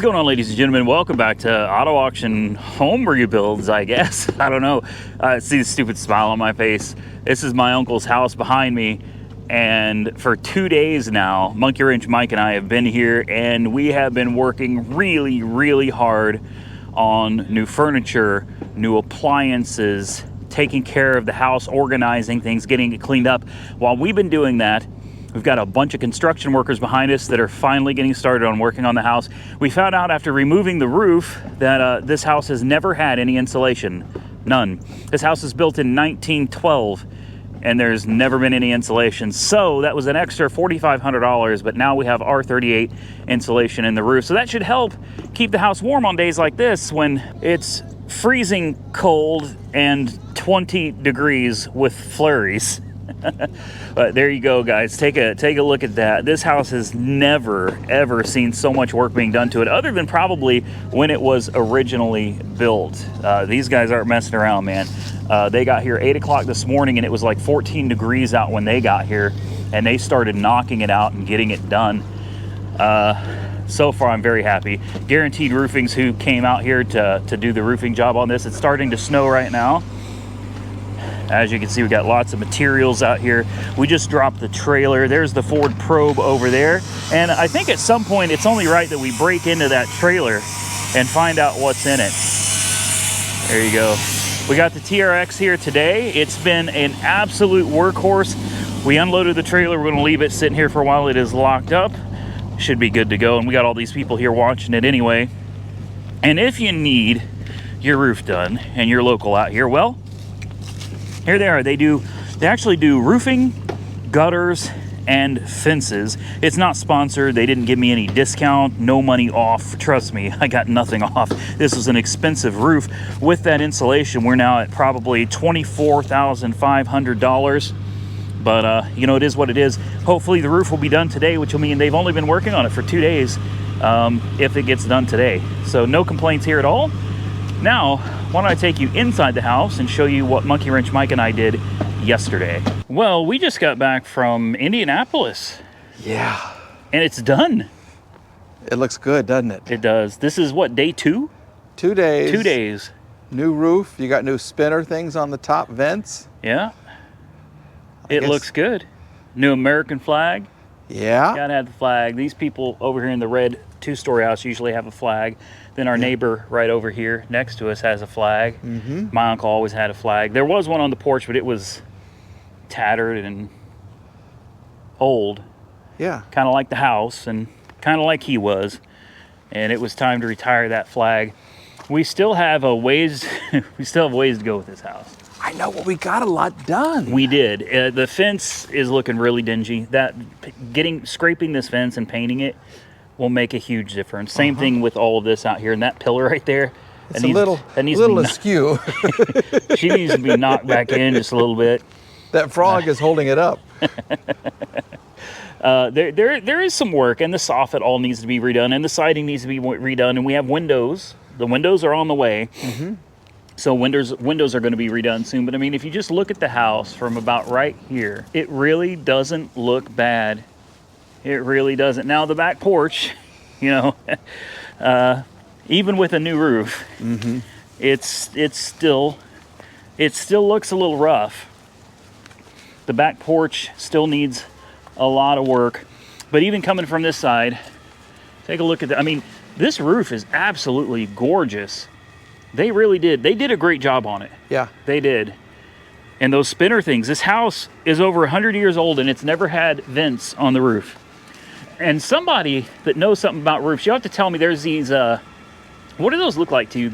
going on, ladies and gentlemen? Welcome back to Auto Auction Home Rebuilds, I guess. I don't know. See the stupid smile on my face. This is my uncle's house behind me, and for 2 days now, Monkey Wrench Mike and I have been here, and we have been working really hard on new furniture, new appliances, taking care of the house, organizing things, getting it cleaned up. While we've been doing that, we've got a bunch of construction workers behind us that are finally getting started on working on the house. We found out after removing the roof that this house has never had any insulation. None. This house was built in 1912 and there's never been any insulation. So that was an extra $4,500, but now we have R38 insulation in the roof. So that should help keep the house warm on days like this when it's freezing cold and 20 degrees with flurries. But there you go, guys. Take a look at that. This house has never ever seen so much work being done to it, other than probably when it was originally built. These guys aren't messing around, man. They got here 8 o'clock this morning and it was like 14 degrees out when they got here, and they started knocking it out and getting it done. So far I'm very happy. Guaranteed Roofing's who came out here to do the roofing job on this. It's starting to snow right now. As you can see, we got lots of materials out here. We just dropped the trailer. There's the Ford Probe over there. And I think at some point it's only right that we break into that trailer and find out what's in it. There you go. We got the TRX here today. It's been an absolute workhorse. We unloaded the trailer. We're gonna leave it sitting here for a while. It is locked up. Should be good to go. And we got all these people here watching it anyway. And if you need your roof done and you're local out here, well, here they are. They actually do roofing, gutters, and fences. It's not sponsored. They didn't give me any discount, no money off. Trust me, I got nothing off. This was an expensive roof. With that insulation, we're now at probably $24,500. But, you know, it is what it is. Hopefully the roof will be done today, which will mean they've only been working on it for 2 days if it gets done today. So no complaints here at all. Now, why don't I take you inside the house and show you what Monkey Wrench Mike and I did yesterday. Well, we just got back from Indianapolis. Yeah. And it's done. It looks good, doesn't it? It does. This is what, day 2? 2 days. 2 days. New roof. You got new spinner things on the top vents. Yeah. It looks good. New American flag. Yeah. Gotta have the flag. These people over here in the red 2-story house usually have a flag. Then our neighbor right over here next to us has a flag. Mm-hmm. My uncle always had a flag. There was one on the porch, but it was tattered and old. Yeah. Kind of like the house and kind of like he was. And it was time to retire that flag. We still have a ways to go with this house. I know, well, we got a lot done. We did. The fence is looking really dingy. Scraping this fence and painting it will make a huge difference. Same thing with all of this out here, and that pillar right there. It's a little askew. She needs to be knocked back in just a little bit. That frog is holding it up. There is some work, and the soffit all needs to be redone, and the siding needs to be redone, and we have windows. The windows are on the way. Mm-hmm. So windows are going to be redone soon. But I mean, if you just look at the house from about right here, it really doesn't look bad. It really doesn't. Now the back porch, you know, even with a new roof, mm-hmm. it still looks a little rough. The back porch still needs a lot of work. But even coming from this side, take a look at that. I mean, this roof is absolutely gorgeous. They really did. They did a great job on it. Yeah. They did. And those spinner things, this house is over 100 years old and it's never had vents on the roof. And somebody that knows something about roofs, you have to tell me there's these, what do those look like to you?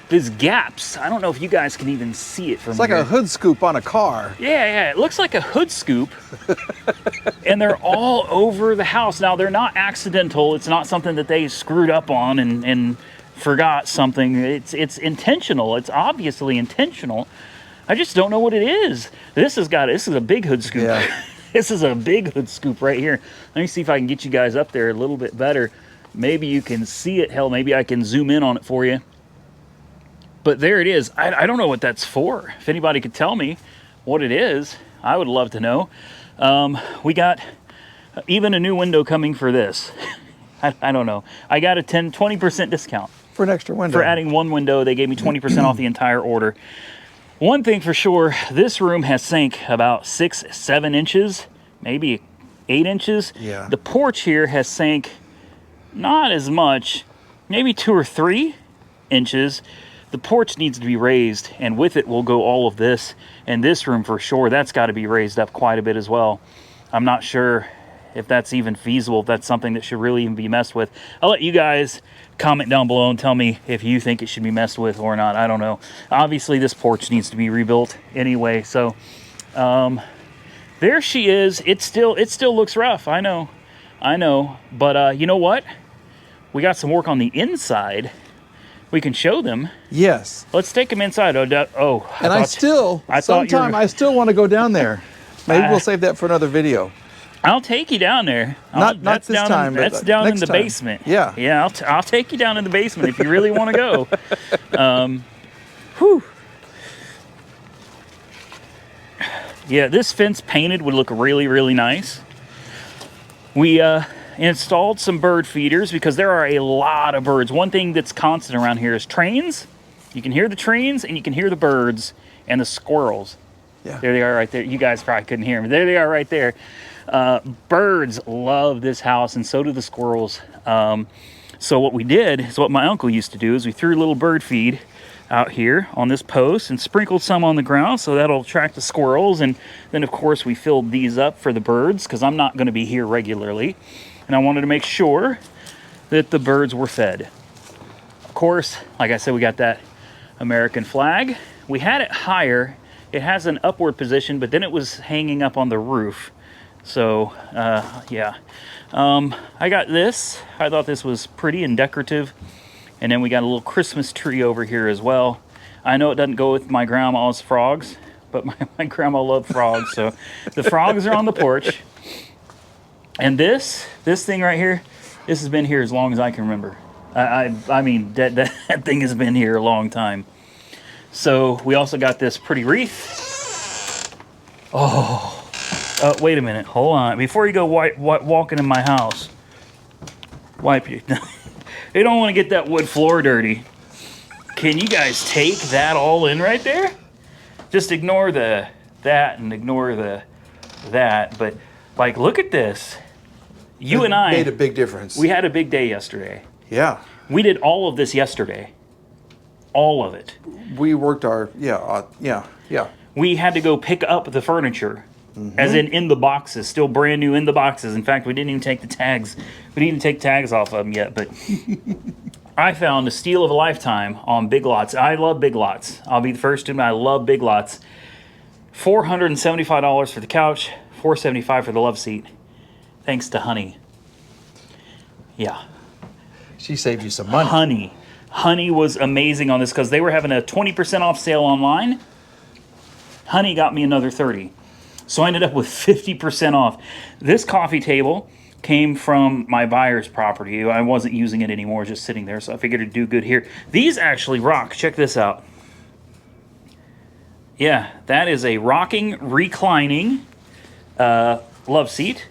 These gaps. I don't know if you guys can even see it from It's like here. a hood scoop on a car. Yeah. It looks like a hood scoop. And they're all over the house. Now, they're not accidental. It's not something that they screwed up on and forgot something. It's intentional. It's obviously intentional. I just don't know what it is. This is a big hood scoop. Yeah. This is a big hood scoop right here. Let me see if I can get you guys up there a little bit better. Maybe you can see it. Hell, maybe I can zoom in on it for you. But there it is. I don't know what that's for. If anybody could tell me what it is, I would love to know. We got even a new window coming for this. I don't know. I got a 20% discount. For an extra window. For adding one window, they gave me 20% off the entire order. One thing for sure, this room has sank about 6-7 inches, maybe 8 inches. Yeah. The porch here has sank not as much, maybe 2 or 3 inches. The porch needs to be raised, and with it will go all of this. And this room for sure, that's got to be raised up quite a bit as well. I'm not sure if that's even feasible, if that's something that should really even be messed with. I'll let you guys comment down below and tell me if you think it should be messed with or not. I don't know. Obviously, this porch needs to be rebuilt anyway. So, there she is. It still looks rough. I know. But you know what? We got some work on the inside. We can show them. Yes. Let's take them inside. I still want to go down there. Maybe we'll save that for another video. I'll take you down there. Not this time. That's down in the basement. Yeah. Yeah, I'll take you down in the basement if you really want to go. Whew. Yeah, this fence painted would look really, really nice. We installed some bird feeders because there are a lot of birds. One thing that's constant around here is trains. You can hear the trains and you can hear the birds and the squirrels. Yeah. There they are right there. You guys probably couldn't hear them. There they are right there. Birds love this house, and so do the squirrels. So what we did is what my uncle used to do is we threw a little bird feed out here on this post and sprinkled some on the ground so that'll attract the squirrels. And then of course we filled these up for the birds because I'm not going to be here regularly, and I wanted to make sure that the birds were fed. Of course, like I said, we got that American flag. We had it higher. It has an upward position, but then it was hanging up on the roof. So, yeah. I got this. I thought this was pretty and decorative. And then we got a little Christmas tree over here as well. I know it doesn't go with my grandma's frogs, but my grandma loved frogs. So the frogs are on the porch. And this thing right here, this has been here as long as I can remember. I mean, that thing has been here a long time. So we also got this pretty wreath. Wait a minute. Hold on. Before you go walking in my house, wipe you. You don't want to get that wood floor dirty. Can you guys take that all in right there? Just ignore that and ignore that. But like, look at this. You and I made a big difference. We had a big day yesterday. Yeah. We did all of this yesterday. All of it. We worked our, yeah. We had to go pick up the furniture, as in the boxes, still brand new in the boxes. In fact, we didn't even take the tags. We didn't even take tags off of them yet, but I found a steal of a lifetime on Big Lots. I love Big Lots. I'll be the first to admit I love Big Lots. $475 for the couch, $475 for the love seat. Thanks to Honey. Yeah. She saved you some money. Honey was amazing on this because they were having a 20% off sale online. Honey got me another 30. So I ended up with 50% off. This coffee table came from my buyer's property. I wasn't using it anymore, just sitting there, so I figured it'd do good here. These actually rock. Check this out. Yeah, that is a rocking, reclining love seat.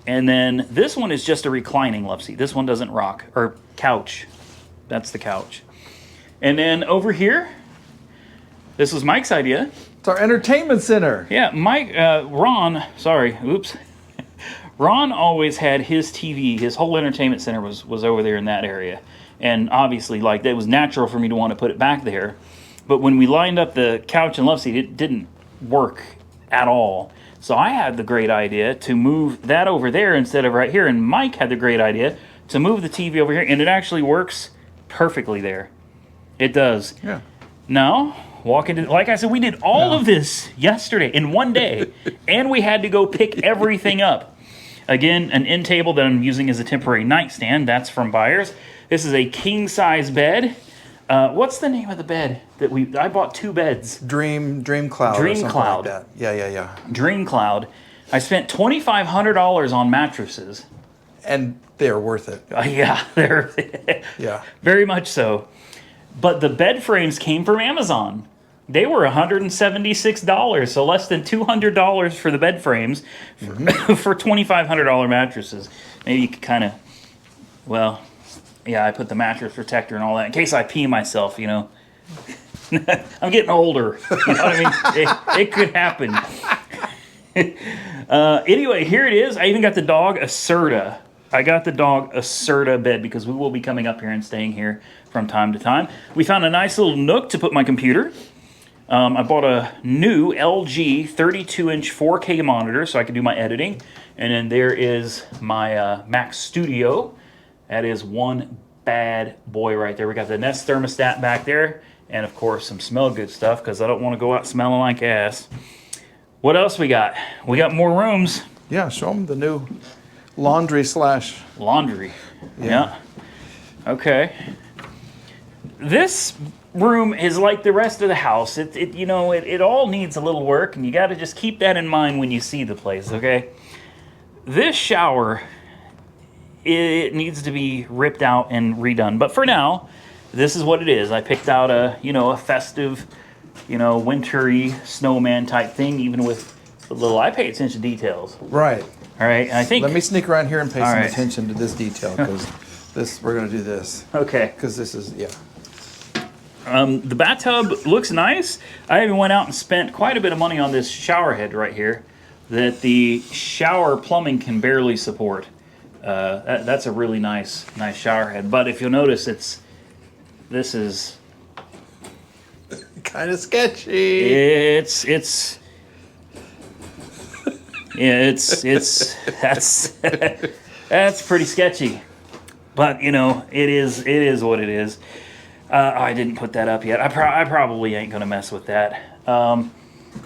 And then this one is just a reclining love seat. This one doesn't rock, or couch. That's the couch. And then over here, this was Mike's idea. It's our entertainment center. Yeah, Ron always had his TV, his whole entertainment center was over there in that area. And obviously, like, that was natural for me to want to put it back there. But when we lined up the couch and love seat, it didn't work at all. So I had the great idea to move that over there instead of right here. And Mike had the great idea to move the TV over here. And it actually works perfectly there. It does. Yeah. Now, like I said, we did all of this yesterday in one day. And we had to go pick everything up. Again, an end table that I'm using as a temporary nightstand. That's from buyers. This is a king-size bed. What's the name of the bed that I bought 2 beds. Dream Cloud. Dream Cloud. Like that. Yeah. Dream Cloud. I spent $2,500 on mattresses. And they're worth it. Yeah, they're yeah, very much so. But the bed frames came from Amazon. They were $176, so less than $200 for the bed frames for $2,500 mattresses. Maybe you could kind of Well, yeah, I put the mattress protector and all that in case I pee myself, you know. I'm getting older. You know what I mean? It could happen. Anyway, here it is. I even got the dog a Serta. I got the dog a Serta bed because we will be coming up here and staying here from time to time. We found a nice little nook to put my computer. I bought a new LG 32-inch 4K monitor so I can do my editing. And then there is my Mac Studio. That is one bad boy right there. We got the Nest thermostat back there. And, of course, some smell good stuff because I don't want to go out smelling like ass. What else we got? We got more rooms. Yeah, show them the new laundry slash... Laundry. Yeah. Okay. This room is like the rest of the house. It all needs a little work, and you got to just keep that in mind when you see the place, okay? This shower, it needs to be ripped out and redone. But for now, this is what it is. I picked out a festive, wintry snowman type thing, even with the little, I pay attention to details. Right. All right, and I think... Let me sneak around here and pay some right. attention to this detail, because we're going to do this. Okay. Because this is, yeah. The bathtub looks nice. I even went out and spent quite a bit of money on this shower head right here that the shower plumbing can barely support. That's a really nice shower head. But if you'll notice, this is kind of sketchy. It's that's pretty sketchy. But it is what it is. I didn't put that up yet. I probably ain't gonna mess with that.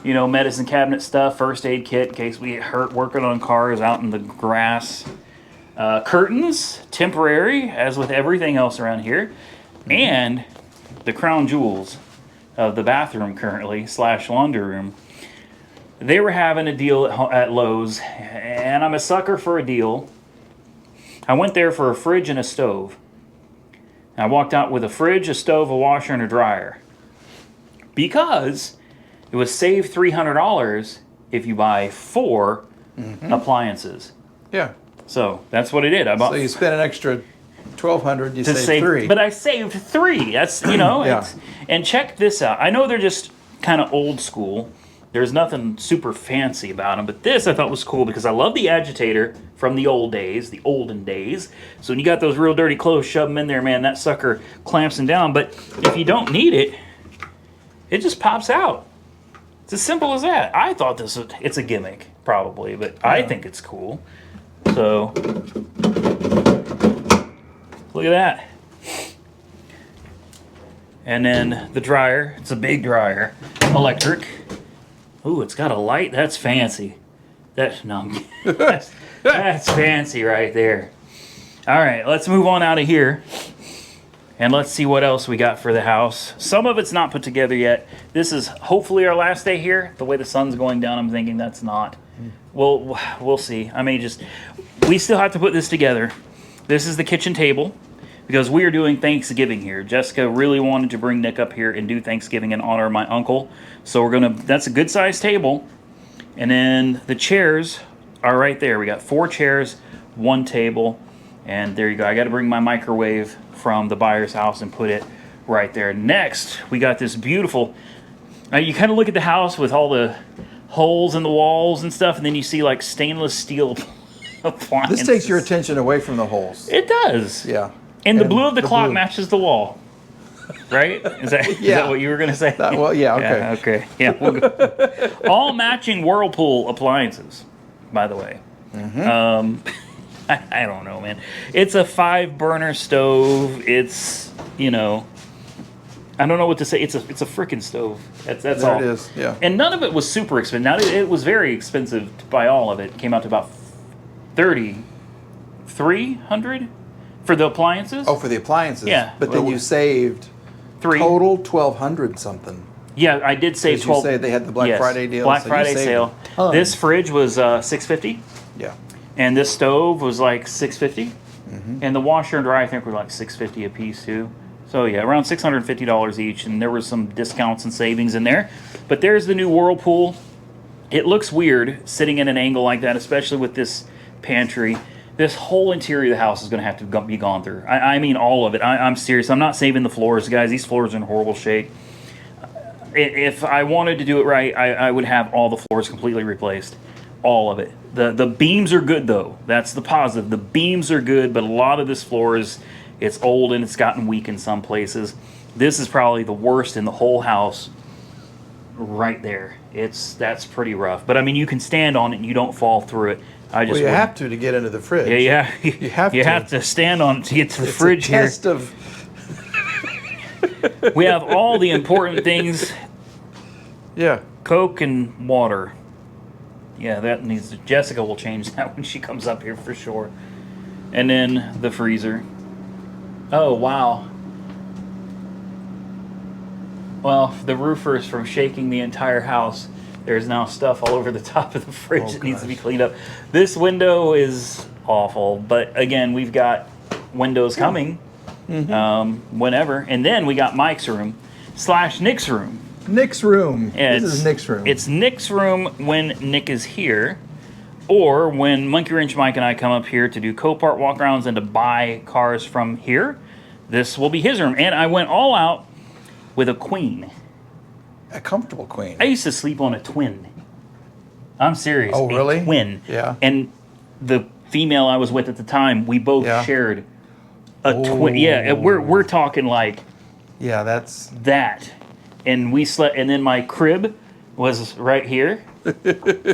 Medicine cabinet stuff, first aid kit in case we get hurt working on cars out in the grass. Curtains, temporary, as with everything else around here. And the crown jewels of the bathroom currently / laundry room. They were having a deal at Lowe's, and I'm a sucker for a deal. I went there for a fridge and a stove. I walked out with a fridge, a stove, a washer, and a dryer. Because it was save $300 if you buy 4 appliances. Yeah. So that's what I did. So you spent an extra $1,200, you saved 3. But I saved 3. That's, Yeah. And check this out. I know they're just kind of old school. There's nothing super fancy about them, but this I thought was cool because I love the agitator from the old days, the olden days. So when you got those real dirty clothes, shove them in there, man, that sucker clamps them down. But if you don't need it, it just pops out. It's as simple as that. I thought it's a gimmick, probably, but I think it's cool. So, look at that. And then the dryer, it's a big dryer, electric. Ooh, it's got a light. That's fancy. That's fancy right there. All right, let's move on out of here. And let's see what else we got for the house. Some of it's not put together yet. This is hopefully our last day here. The way the sun's going down, I'm thinking that's not. Well, we'll see. We still have to put this together. This is the kitchen table. Because we are doing Thanksgiving here. Jessica really wanted to bring Nick up here and do Thanksgiving in honor of my uncle. So that's a good sized table. And then the chairs are right there. We got 4 chairs, 1 table, and there you go. I got to bring my microwave from the buyer's house and put it right there. Next, we got this beautiful, you kind of look at the house with all the holes in the walls and stuff, and then you see like stainless steel appliances. This takes your attention away from the holes. It does. Yeah. And the blue of the clock matches the wall, right? Is that what you were going to say? Well, yeah, okay. Yeah, okay. Yeah, we'll go. All matching Whirlpool appliances, by the way. I don't know, man. It's a 5-burner stove. It's, I don't know what to say. It's a freaking stove. That's all. It is, yeah. And none of it was super expensive. Now, it was very expensive to buy all of it. It came out to about $3,300 for the appliances. Oh, for the appliances. Yeah. But then you saved 3 total $1,200 something. Yeah, I did save 12. You say they had the Black Friday deal. Black so Friday sale. This fridge was $650. Yeah. And this stove was like $650. And the washer and dryer I think were like $650 a piece too. So yeah, around $650 each, and there was some discounts and savings in there. But there's the new Whirlpool. It looks weird sitting in an angle like that, especially with this pantry. This whole interior of the house is going to have to be gone through. I mean, all of it. I'm serious. I'm not saving the floors, guys. These floors are in horrible shape. If I wanted to do it right, I would have all the floors completely replaced. All of it. The beams are good, though. That's the positive. The beams are good, but a lot of this floor it's old and it's gotten weak in some places. This is probably the worst in the whole house. Right there. That's pretty rough. But I mean, you can stand on it and you don't fall through it. Well, you have to get into the fridge. Yeah. You have to. You have to stand on it to get to the It's fridge a test here. of. We have all the important things. Yeah. Coke and water. Yeah, that needs to, Jessica will change that when she comes up here for sure. And then the freezer. Oh, wow. Well, the roofers from shaking the entire house, there's now stuff all over the top of the fridge that needs to be cleaned up. This window is awful, but again, we've got windows coming whenever. And then we got Mike's room / Nick's room. Nick's room. Yeah, this is Nick's room. It's Nick's room when Nick is here, or when Monkey Wrench Mike and I come up here to do Copart walkarounds and to buy cars from here. This will be his room. And I went all out with a queen. A comfortable queen. I used to sleep on a twin. I'm serious. Oh, really? A twin. Yeah. And the female I was with at the time, we both shared a twin. Yeah, we're talking like Yeah, that's that. And we slept, and then my crib was right here for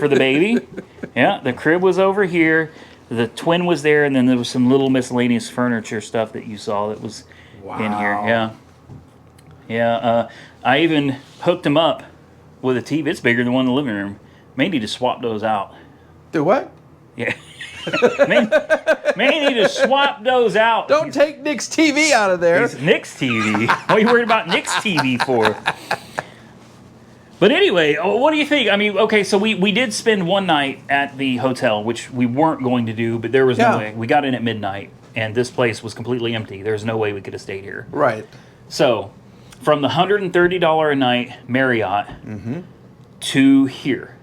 the baby. Yeah, the crib was over here. The twin was there, and then there was some little miscellaneous furniture stuff that you saw that was in here. Yeah. Yeah, I even hooked him up with a TV. It's bigger than one in the living room. May need to swap those out. Do what? Yeah. may need to swap those out. Don't take Nick's TV out of there. It's Nick's TV. What are you worried about Nick's TV for? But anyway, what do you think? I mean, okay, so we did spend one night at the hotel, which we weren't going to do, but there was no way. We got in at midnight, and this place was completely empty. There's no way we could have stayed here. Right. So, from the $130 a night Marriott to here.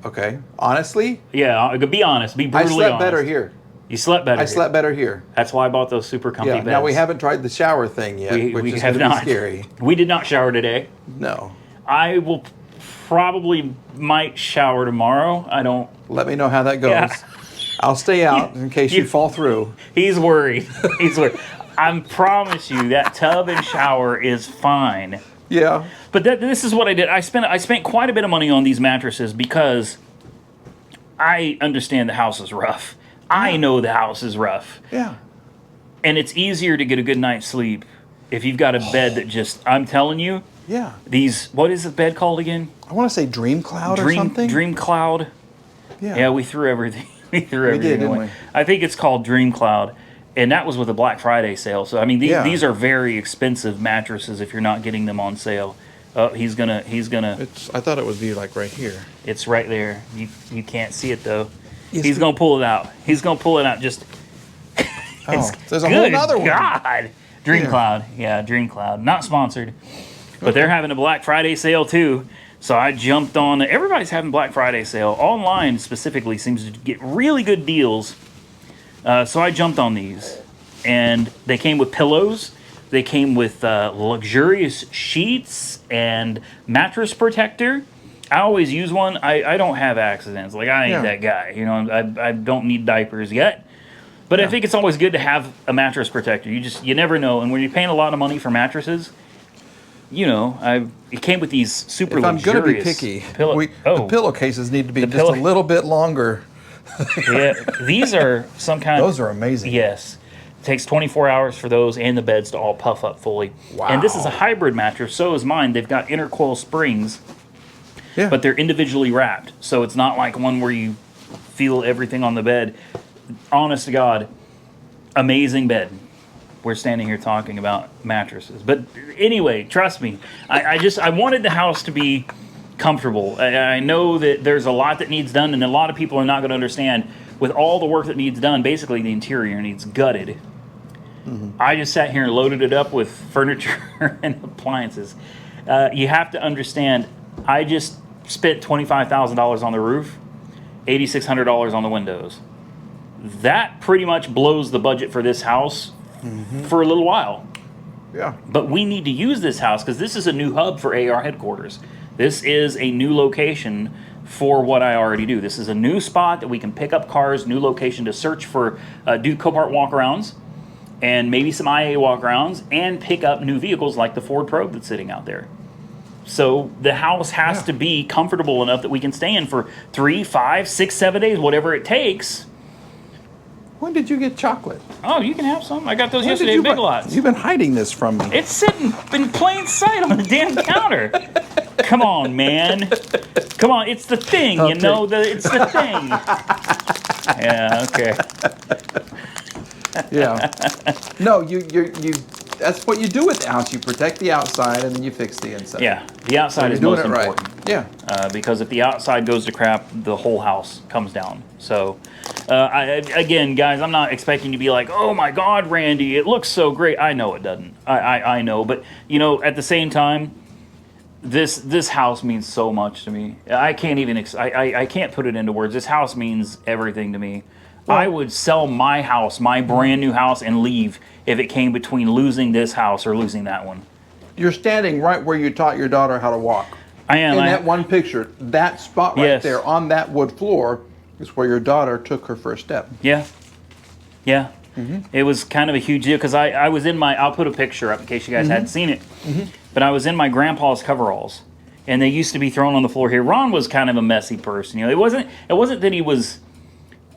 Okay. Honestly? Yeah, be honest. Be brutally honest. I slept better here. You slept better. I slept better here. That's why I bought those super comfy beds. Now we haven't tried the shower thing yet, which is going to be scary. We did not shower today. No. I will probably might shower tomorrow. I don't. Let me know how that goes. Yeah. I'll stay out in case you fall through. He's worried. He's worried. I promise you that tub and shower is fine. Yeah. But this is what I did. I spent quite a bit of money on these mattresses because I understand the house is rough. Yeah. I know the house is rough. Yeah. And it's easier to get a good night's sleep if you've got a bed that just, I'm telling you. Yeah. These, what is the bed called again? I want to say Dream Cloud or something. Dream Cloud. Yeah. Yeah, we threw everything. We did, didn't away. We? I think it's called Dream Cloud. And that was with a Black Friday sale. So, I mean, these are very expensive mattresses if you're not getting them on sale. Oh, he's gonna. I thought it would be like right here. It's right there. You can't see it though. He's gonna pull it out. He's gonna pull it out. Just. There's a whole other one. God, Dream Cloud. Yeah, Dream Cloud. Not sponsored, but they're having a Black Friday sale too. So I jumped on. Everybody's having Black Friday sale. Online specifically seems to get really good deals. So I jumped on these, and they came with pillows. They came with luxurious sheets and mattress protector. I always use one. I don't have accidents. Like, I ain't that guy. You know, I don't need diapers yet. But I think it's always good to have a mattress protector. You never know. And when you're paying a lot of money for mattresses, you know, it came with these super luxurious. I'm going to be picky. The pillowcases need to be just a little bit longer. Yeah, these are some kind Those are amazing. Yes. It takes 24 hours for those and the beds to all puff up fully. Wow. And this is a hybrid mattress. So is mine. They've got intercoil springs, but they're individually wrapped. So it's not like one where you feel everything on the bed. Honest to God, amazing bed. We're standing here talking about mattresses. But anyway, trust me. I wanted the house to be comfortable. I know that there's a lot that needs done, and a lot of people are not going to understand. With all the work that needs done, basically the interior needs gutted. I just sat here and loaded it up with furniture and appliances. You have to understand, I just spent $25,000 on the roof, $8,600 on the windows. That pretty much blows the budget for this house for a little while. Yeah. But we need to use this house because this is a new hub for AR headquarters. This is a new location for what I already do. This is a new spot that we can pick up cars, new location to search for, do Copart walkarounds, and maybe some IA walkarounds, and pick up new vehicles like the Ford Probe that's sitting out there. So the house has to be comfortable enough that we can stay in for 3, 5, 6, 7 days, whatever it takes. When did you get chocolate? Oh, you can have some. I got those yesterday at Big Lots. You've been hiding this from me. It's sitting in plain sight on the damn counter. Come on, man. Come on, it's the thing, you know. It's the thing. Yeah, okay. Yeah. No, you. That's what you do with the house. You protect the outside and then you fix the inside. Yeah, the outside is most important. Yeah. Because if the outside goes to crap, the whole house comes down. So, again, guys, I'm not expecting to be like, oh my God, Randy, it looks so great. I know it doesn't. I know, but you know, at the same time, this house means so much to me. I can't even I can't put it into words. This house means everything to me. Well, I would sell my house, my brand new house, and leave if it came between losing this house or losing that one. You're standing right where you taught your daughter how to walk. I am. In that one picture, that spot right there on that wood floor is where your daughter took her first step. Yeah. Yeah. It was kind of a huge deal because I was in my, I'll put a picture up in case you guys hadn't seen it, but I was in my grandpa's coveralls, and they used to be thrown on the floor here. Ron was kind of a messy person. You know, it wasn't that he was,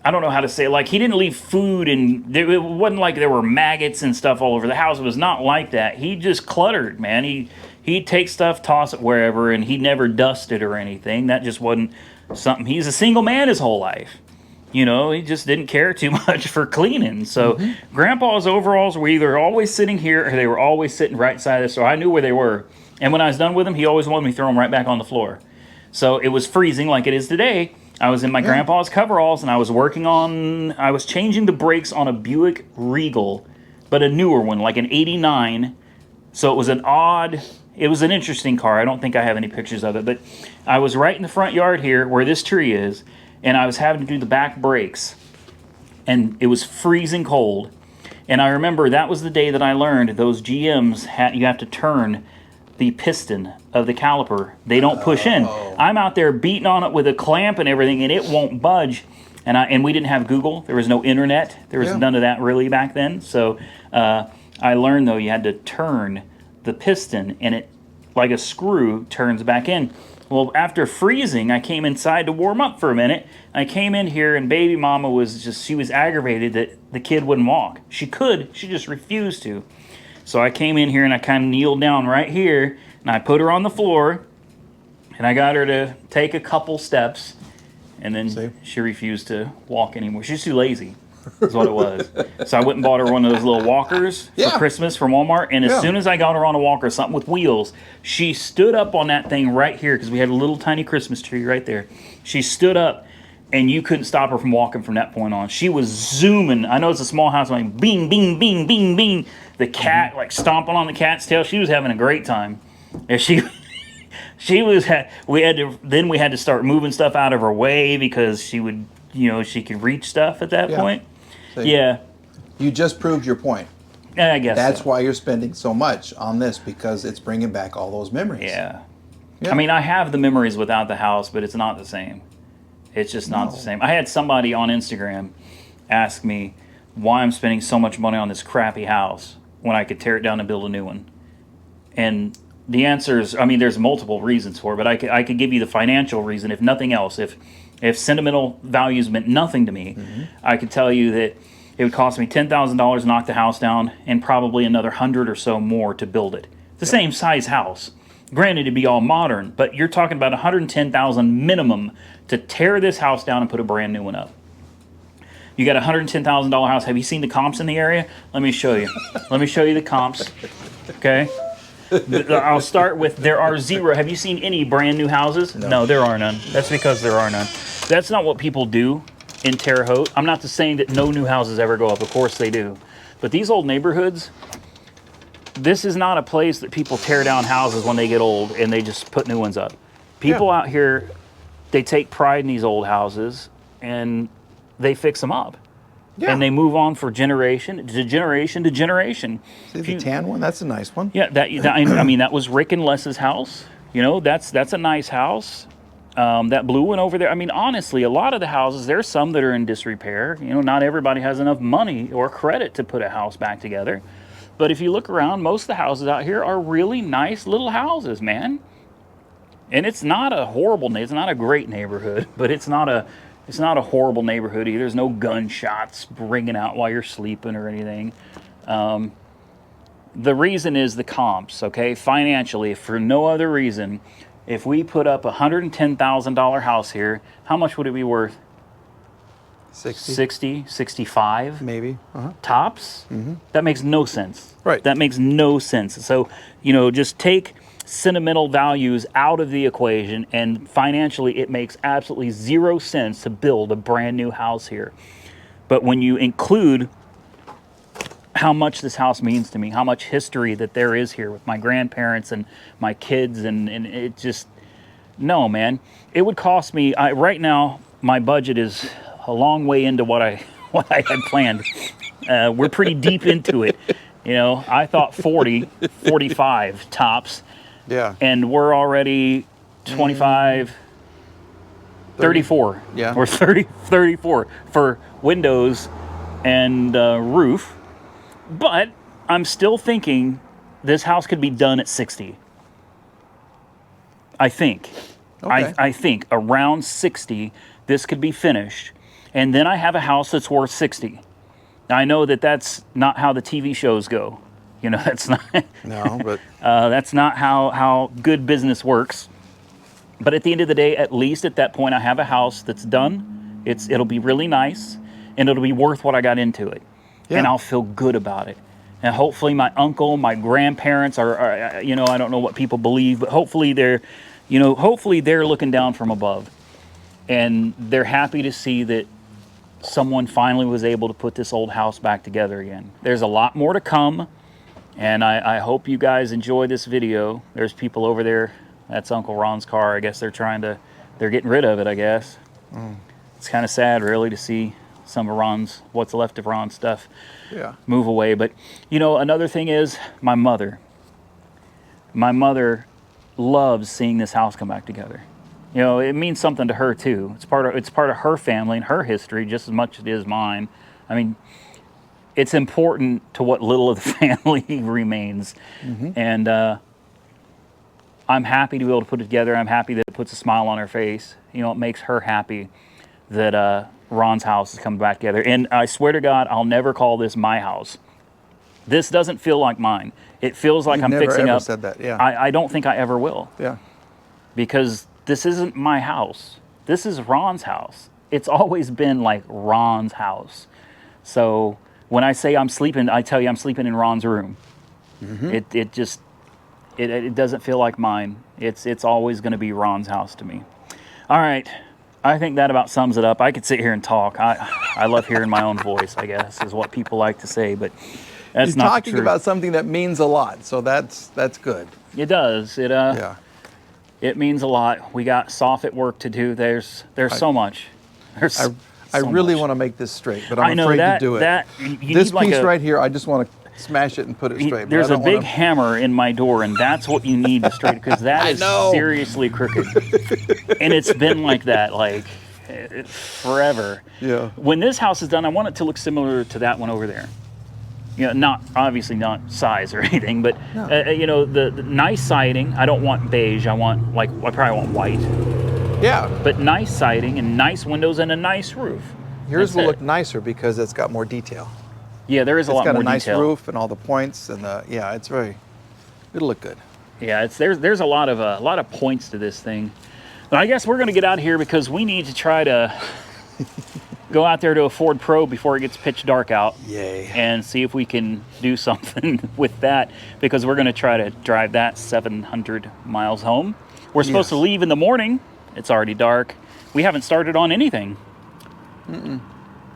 I don't know how to say it, like he didn't leave food, and it wasn't like there were maggots and stuff all over the house. It was not like that. He just cluttered, man. He'd take stuff, toss it wherever, and he never dusted or anything. That just wasn't something. He's a single man his whole life. You know, he just didn't care too much for cleaning. So Grandpa's overalls were either always sitting here or they were always sitting right side of this, so I knew where they were. And when I was done with them, he always wanted me to throw them right back on the floor. So it was freezing like it is today. I was in my grandpa's coveralls, and I was changing the brakes on a Buick Regal, but a newer one, like an 89. So it was an interesting car. I don't think I have any pictures of it, but I was right in the front yard here where this tree is, and I was having to do the back brakes, and it was freezing cold. And I remember that was the day that I learned those GMs, you have to turn the piston of the caliper. They don't push in. I'm out there beating on it with a clamp and everything, and it won't budge. And we didn't have Google. There was no internet. There was none of that really back then. So I learned, though, you had to turn the piston, and it, like a screw, turns back in. Well, after freezing, I came inside to warm up for a minute. I came in here, and baby mama she was aggravated that the kid wouldn't walk. She could, she just refused to. So I came in here and I kind of kneeled down right here, and I put her on the floor, and I got her to take a couple steps, and then she refused to walk anymore. She's too lazy, is what it was. So I went and bought her one of those little walkers for Christmas from Walmart, and as soon as I got her on a walker, something with wheels, she stood up on that thing right here, because we had a little tiny Christmas tree right there. She stood up, and you couldn't stop her from walking from that point on. She was zooming. I know it's a small house, like bing, bing, bing, bing, bing. The cat, like stomping on the cat's tail. She was having a great time. And she was, we had to start moving stuff out of her way because she would, she could reach stuff at that point. See, you just proved your point. I guess that's why you're spending so much on this, because it's bringing back all those memories. Yeah. I mean, I have the memories without the house, but it's not the same. It's just not the same. I had somebody on Instagram ask me why I'm spending so much money on this crappy house when I could tear it down and build a new one. And the answer is, I mean, there's multiple reasons for it, but I could give you the financial reason, if nothing else. If sentimental values meant nothing to me, I could tell you that it would cost me $10,000 to knock the house down and probably another 100 or so more to build it. The same size house. Granted, it'd be all modern, but you're talking about $110,000 minimum to tear this house down and put a brand new one up. You got a $110,000 house. Have you seen the comps in the area? Let me show you. Let me show you the comps. Okay. I'll start with, there are zero. Have you seen any brand new houses? No, there are none. That's because there are none. That's not what people do in Terre Haute. I'm not just saying that no new houses ever go up. Of course they do. But these old neighborhoods, this is not a place that people tear down houses when they get old and they just put new ones up. People out here, they take pride in these old houses and they fix them up. Yeah. And they move on for generation to generation to generation. See the tan one? That's a nice one. Yeah, I mean, that was Rick and Les's house. You know, that's a nice house. That blue one over there, I mean, honestly, a lot of the houses, there's some that are in disrepair. You know, not everybody has enough money or credit to put a house back together. But if you look around, most of the houses out here are really nice little houses, man. And it's not a horrible, it's not a great neighborhood, but it's not a horrible neighborhood either. There's no gunshots ringing out while you're sleeping or anything. The reason is the comps, okay? Financially, for no other reason, if we put up a $110,000 house here, how much would it be worth? 60, 65? Maybe. Tops? That makes no sense. Right. That makes no sense. So, you know, just take sentimental values out of the equation, and financially it makes absolutely 0 sense to build a brand new house here. But when you include how much this house means to me, how much history that there is here with my grandparents and my kids, and it just, no, man. It would cost me, right now, my budget is a long way into what I had planned. We're pretty deep into it. You know, I thought 40, 45 tops. Yeah. And we're already 25, 34. Yeah. We're 34 for windows and roof. But I'm still thinking this house could be done at 60. I think. Okay. I think around 60, this could be finished. And then I have a house that's worth 60. Now, I know that that's not how the TV shows go. You know, that's not. No, but That's not how good business works. But at the end of the day, at least at that point, I have a house that's done. It'll be really nice, and it'll be worth what I got into it. Yeah. And I'll feel good about it. And hopefully my uncle, my grandparents are, you know, I don't know what people believe, but hopefully they're looking down from above. And they're happy to see that someone finally was able to put this old house back together again. There's a lot more to come. And I hope you guys enjoy this video. There's people over there. That's Uncle Ron's car. I guess they're getting rid of it, I guess. It's kind of sad, really, to see some of what's left of Ron's stuff move away. But, you know, another thing is my mother. My mother loves seeing this house come back together. You know, it means something to her, too. It's part of her family and her history just as much as it is mine. I mean, it's important to what little of the family remains. And I'm happy to be able to put it together. I'm happy that it puts a smile on her face. You know, it makes her happy that Ron's house is coming back together. And I swear to God, I'll never call this my house. This doesn't feel like mine. It feels like I'm fixing never up. said that, yeah. I don't think I ever will. Yeah. Because this isn't my house. This is Ron's house. It's always been like Ron's house. So when I say I'm sleeping, I tell you I'm sleeping in Ron's room. It doesn't feel like mine. It's always going to be Ron's house to me. All right. I think that about sums it up. I could sit here and talk. I love hearing my own voice, I guess, is what people like to say, but that's You're not talking the truth. about something that means a lot, so that's good. It does. Yeah. It means a lot. We got soffit work to do. There's so much. I really want to make this straight, but I'm I know afraid that, to do it. You This need like piece right here, I just want to smash it and put it straight. but There's I a don't big wanna- hammer in my door, and that's what you need to straighten, because that is know. seriously crooked. And it's been like that, like, forever. Yeah. When this house is done, I want it to look similar to that one over there. You know, obviously not size or anything, but you know, the nice siding. I don't want beige. I probably want white. Yeah. But nice siding and nice windows and a nice roof. Yours That's will it. look nicer because it's got more detail. Yeah, there is a lot It's more got a nice detail. roof and all the points, and it'll look good. Yeah, there's a lot of points to this thing. But I guess we're gonna get out of here because we need to try to go out there to a Ford Pro before it gets pitch dark out. Yay. And see if we can do something with that, because we're gonna try to drive that 700 miles home. We're supposed to leave in the morning. It's already dark. We haven't started on anything.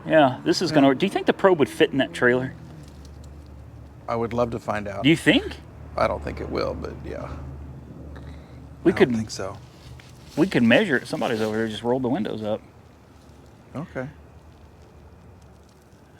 Yeah, this is gonna. Do you think the Pro would fit in that trailer? I would love to find out. Do you think? I don't think it will, but yeah. We I could. don't think so. We could measure it. Somebody's over there just rolled the windows up. Okay.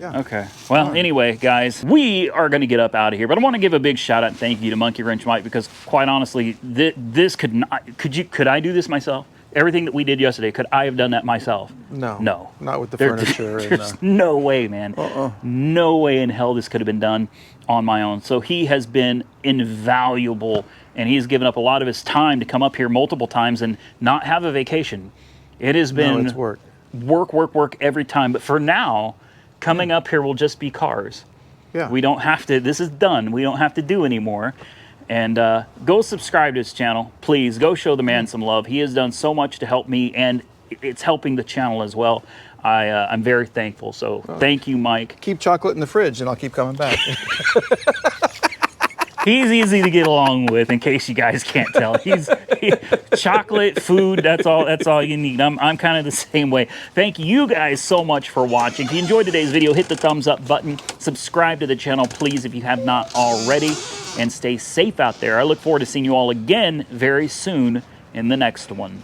Yeah. Okay. Well, anyway, guys, we are going to get up out of here, but I want to give a big shout out and thank you to Monkey Wrench Mike, because quite honestly, this could not, could I do this myself? Everything that we did yesterday, could I have done that myself? No. No. Not with the furniture. There's no way, man. No way in hell this could have been done on my own. So he has been invaluable, and he's given up a lot of his time to come up here multiple times and not have a vacation. It has been it's work. Work every time. But for now, coming up here will just be cars. Yeah. We don't have to, this is done. We don't have to do anymore. And go subscribe to his channel. Please go show the man some love. He has done so much to help me, and it's helping the channel as well. I'm very thankful. So thank you, Mike. Keep chocolate in the fridge and I'll keep coming back. He's easy to get along with, in case you guys can't tell. Chocolate, food, that's all you need. I'm kind of the same way. Thank you guys so much for watching. If you enjoyed today's video, hit the thumbs up button. Subscribe to the channel, please, if you have not already. And stay safe out there. I look forward to seeing you all again very soon in the next one.